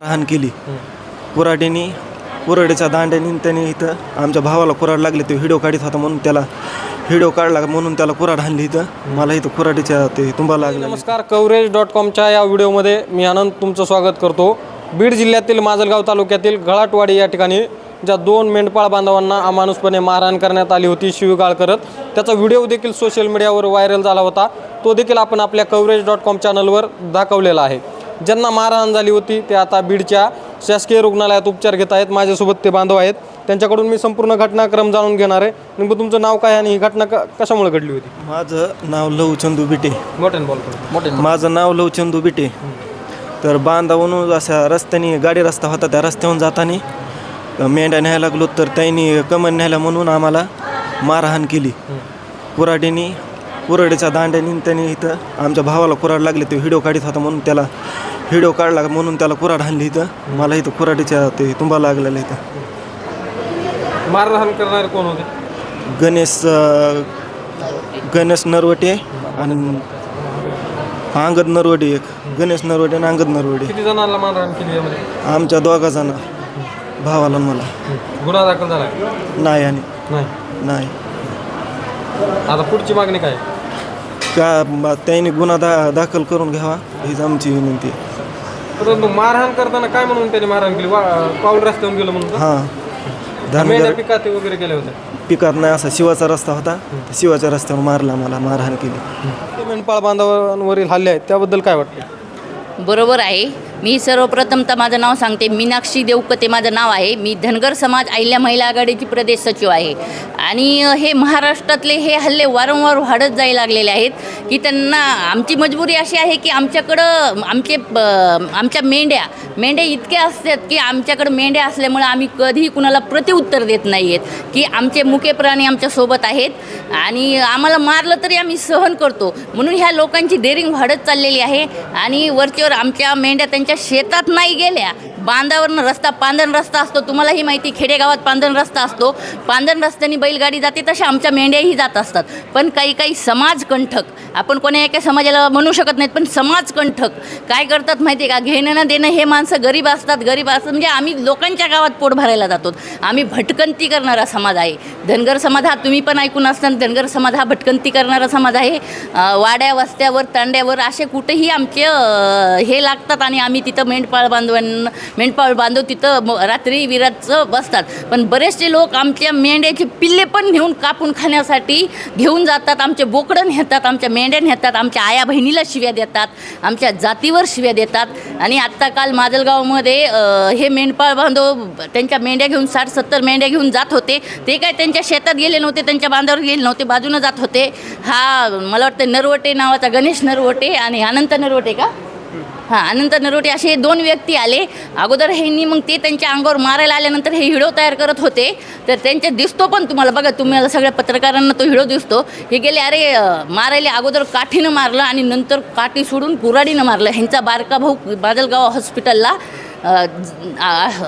हाण केली कुऱ्हाडीने, कुऱ्हाडीच्या दांड्याने. त्याने इथं आमच्या भावाला कुऱ्हाड लागली, तो व्हिडिओ काढत होता म्हणून त्याला व्हिडिओ काढला म्हणून त्याला कुऱ्हाड हाणली. इथं मला इथं कुऱ्हाडीच्या ते तुंबा लागला. नमस्कार, कवरेज.comच्या या व्हिडिओमध्ये मी आनंद तुमचं स्वागत करतो. बीड जिल्ह्यातील माजलगाव तालुक्यातील गळाटवाडी या ठिकाणी ज्या 2 मेंढपाळ बांधवांना अमानुषपणे मारहाण करण्यात आली होती शिवीगाळ करत, त्याचा व्हिडिओ देखील सोशल मीडियावर व्हायरल झाला होता. तो देखील आपण आपल्या कवरेज.com चॅनलवर दाखवलेला आहे. ज्यांना मारहाण झाली होती ते आता बीडच्या शासकीय रुग्णालयात उपचार घेत आहेत. माझ्यासोबत ते बांधव आहेत, त्यांच्याकडून मी संपूर्ण घटनाक्रम जाणून घेणार आहे. नेमकं तुमचं नाव काय आणि ही घटना कशामुळे घडली होती? माझं नाव लवचंदू बिटे. मोठ्याने माझं नाव लवचंदू बिटे. तर बांधावून अशा रस्त्याने गाडी रस्ता होता, त्या रस्त्यावरून जाताना मेंढ्या न्यायला लागलो तर त्यांनी कमन न्यायला म्हणून आम्हाला मारहाण केली कुऱ्हाडीने, कुऱ्हाडीच्या दांड्याने. त्याने इथं आमच्या भावाला कुऱ्हाड लागली, तो व्हिडिओ काढत होता म्हणून त्याला व्हिडिओ काढला म्हणून त्याला कुऱ्हाड हाणली. इथं मला इथं कुऱ्हाडीच्या ते तुंबा लागलेला. इथं मारहाण करणारे कोण होते? गणेश नरवटे आणि अंगद नरवटे. एक गणेश नरवटे आणि अंगद नरवटे. किती जणांना मारहाण केली यामध्ये? आमच्या 2 जण, भावाला मला. गुन्हा दाखल झाला नाही आणि नाही. आता पुढची मागणी काय? का त्यांनी गुन्हा दाखल करून घ्यावा हीच आमची विनंती आहे. परंतु मारहाण करताना काय म्हणून त्याने मारहाण केली? पाऊल रस्त्यावरून गेलो म्हणून? हां, मेंढ्या पिकात वगैरे गेले होते? पिकात नाही, असा शिवाचा रस्ता होता, शिवाच्या रस्त्यावर मारला, मला मारहाण केली. मेंढपाळ बांधवांवरील हल्ले आहेत त्याबद्दल काय वाटतं? बरोबर आहे. मी सर्वप्रथमतः माझं नाव सांगते. मीनाक्षी देवकते माझं नाव आहे. मी धनगर समाज अहिल्या महिला आघाडीची प्रदेश सचिव आहे. आणि हे महाराष्ट्रातले हे हल्ले वारंवार वाढत जायला लागलेले आहेत की त्यांना आमची मजबुरी अशी आहे की आमच्याकडं आमच्या मेंढ्या इतक्या असतात की आमच्याकडं मेंढ्या असल्यामुळे आम्ही कधीही कुणाला प्रत्युत्तर देत नाही आहेत की आमचे मुके प्राणी आमच्यासोबत आहेत आणि आम्हाला मारलं तरी आम्ही सहन करतो. म्हणून ह्या लोकांची डेअरिंग वाढत चाललेली आहे. आणि वरचेवर आमच्या मेंढ्या त्यांच्या शेतात नाही गेल्या, बांधावरनं रस्ता, पांदण रस्ता असतो, तुम्हालाही माहिती, खेडेगावात पांदण रस्ता असतो, पांदण रस्त्याने बैलगाडी जाते, तशा आमच्या मेंढ्याही जात असतात. पण काही समाजकंठक, आपण कोणा एका समाजाला म्हणू शकत नाहीत, पण समाजकंठक काय करतात माहिती आहे का? घेणं न देणं. हे माणसं गरीब असतात म्हणजे आम्ही लोकांच्या गावात पोट भरायला जातो. आम्ही भटकंती करणारा समाज आहे. धनगर समाज हा तुम्ही पण ऐकून असताना, धनगर समाज हा भटकंती करणारा समाज आहे. वाड्या वस्त्यावर, तांड्यावर असे कुठेही आमचे हे लागतात आणि आम्ही तिथं मेंढपाळ बांधव तिथं रात्री विरातचं बसतात. पण बरेचसे लोक आमच्या मेंढ्याचे पिल्ले पण नेऊन कापून खाण्यासाठी घेऊन जातात. आमचे बोकडं नेतात, आमच्या मेंढ्या नेतात, आमच्या आया बहिणीला शिव्या देतात, आमच्या जातीवर शिव्या देतात. आणि आत्ता काल माजलगावमध्ये हे मेंढपाळ बांधव त्यांच्या मेंढ्या घेऊन 60-70 मेंढ्या घेऊन जात होते. ते काय त्यांच्या शेतात गेले नव्हते, त्यांच्या बांधावर गेले नव्हते, बाजूनं जात होते. हा मला वाटतं नरवटे नावाचा गणेश नरवटे आणि अनंत नरवटे का? हां, अनंत नरोटे असे 2 व्यक्ती आले. अगोदर ह्यांनी मग ते त्यांच्या अंगावर मारायला आल्यानंतर हे व्हिडिओ तयार करत होते. तर त्यांच्या दिसतो पण तुम्हाला, बघा तुम्हाला सगळ्या पत्रकारांना तो व्हिडिओ दिसतो. हे गेले, अरे मारायला अगोदर काठीनं मारलं आणि नंतर काठी सोडून कुऱ्हाडीनं मारलं. ह्यांचा बारका भाऊ माजलगाव हॉस्पिटलला,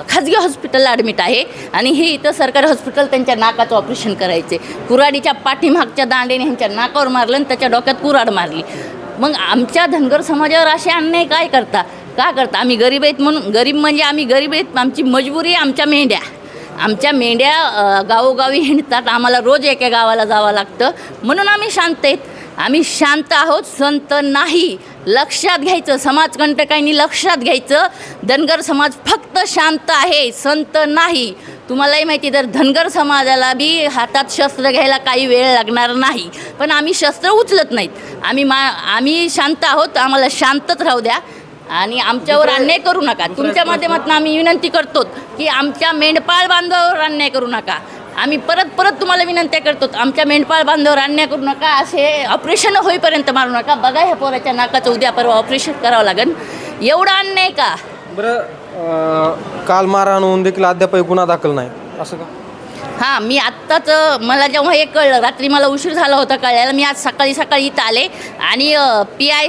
खाजगी हॉस्पिटलला ॲडमिट आहे. आणि हे इथं सरकारी हॉस्पिटल त्यांच्या नाकाचं ऑपरेशन करायचे. कुऱ्हाडीच्या पाठीमागच्या दांडेने ह्यांच्या नाकावर मारलं आणि त्याच्या डोक्यात कुऱ्हाड मारली. मग आमच्या धनगर समाजावर असे अन्याय काय करता? आम्ही गरीब आहेत म्हणून, गरीब म्हणजे आम्ही गरीब आहेत, आमची मजबुरी आहे. आमच्या मेंढ्या गावोगावी हिंडतात, आम्हाला रोज एका गावाला जावं लागतं, म्हणून आम्ही शांत आहेत. आम्ही शांत आहोत, संत नाही. लक्षात घ्यायचं, समाजकंटकांनी लक्षात घ्यायचं. धनगर समाज फक्त शांत आहे, संत नाही. तुम्हालाही माहिती, तर धनगर समाजाला बी हातात शस्त्र घ्यायला काही वेळ लागणार नाही, पण आम्ही शस्त्र उचलत नाहीत. आम्ही शांत आहोत, आम्हाला शांतच राहू द्या आणि आमच्यावर अन्याय करू नका. तुमच्या माध्यमातून आम्ही विनंती करतो की आमच्या मेंढपाळ बांधवावर अन्याय करू नका. आम्ही परत तुम्हाला विनंती करतो, आमच्या मेंढपाळ बांधवावर अन्याय करू नका. असे ऑपरेशन होईपर्यंत मारू नका. बघा, ह्या पोराच्या नाकाचं उद्या परवा ऑपरेशन करावं लागेल. एवढा अन्याय का? बरं, काल मारहाण होऊन देखील अद्यापही गुन्हा दाखल नाही, असं का? हां, मी आत्ताच, मला जेव्हा हे कळलं, रात्री मला उशीर झाला होता कळायला, मी आज सकाळी इथं आले आणि PI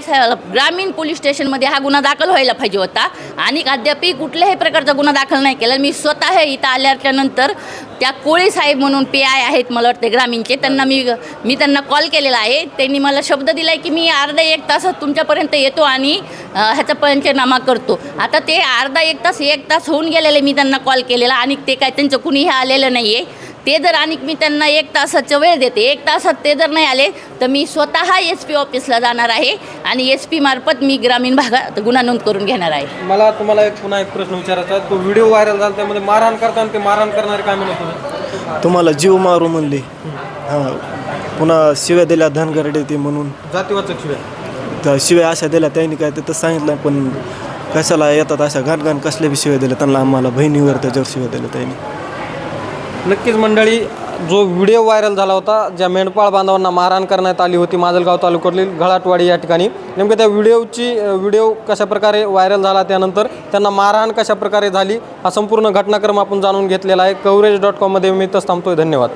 ग्रामीण पोलीस स्टेशनमध्ये हा गुन्हा दाखल व्हायला पाहिजे होता आणि अद्यापही कुठल्याही प्रकारचा गुन्हा दाखल नाही केला. मी स्वतः इथं आल्याच्यानंतर त्या कोळी साहेब म्हणून PI आहेत मला वाटते ग्रामीणचे, त्यांना मी त्यांना कॉल केलेला आहे. त्यांनी मला शब्द दिला आहे की मी अर्धा एक तासात तुमच्यापर्यंत येतो आणि ह्याचा पंचनामा करतो. आता ते अर्धा एक तास होऊन गेलेले, मी त्यांना कॉल केलेला आणि ते काय त्यांचं कुणीही आलेलं नाही आहे. ते जर आणि मी त्यांना 1 तासाचा वेळ देते, 1 तासात ते जर नाही आले तर मी स्वतः SP ऑफिसला जाणार आहे आणि SP मार्फत मी ग्रामीण भागात गुन्हा नोंद करून घेणार आहे. मला तुम्हाला पुन्हा एक प्रश्न विचारायचा आहे. तो व्हिडिओ व्हायरल झाला, त्यामध्ये मारहाण करताना ते मारहाण करणारे काय म्हणत होते? तुम्हाला जीव मारू म्हणले. हां, पुन्हा शिव्या दिल्या धनगरडे ते म्हणून, जातीवाचक शिवाय. त्या शिव्या अशा दिल्या त्यांनी काय ते तसं सांगितलं, पण कशाला येतात अशा घाण कसल्या बी शिव्या दिल्या त्यांना, आम्हाला बहिणीवर त्याच्यावर शिव्या दिल्या त्यांनी. नक्कीच मंडळी, जो व्हिडिओ व्हायरल झाला होता, ज्या मेंढपाळ बांधवांना मारहाण करण्यात आली होती माजलगाव तालुक्यातील घळाटवाडी या ठिकाणी, नेमकं त्या व्हिडिओ कशाप्रकारे व्हायरल झाला, त्यानंतर त्यांना मारहाण कशाप्रकारे झाली, हा संपूर्ण घटनाक्रम आपण जाणून घेतलेला आहे. coverage.com मध्ये मी इथंच थांबतोय. धन्यवाद.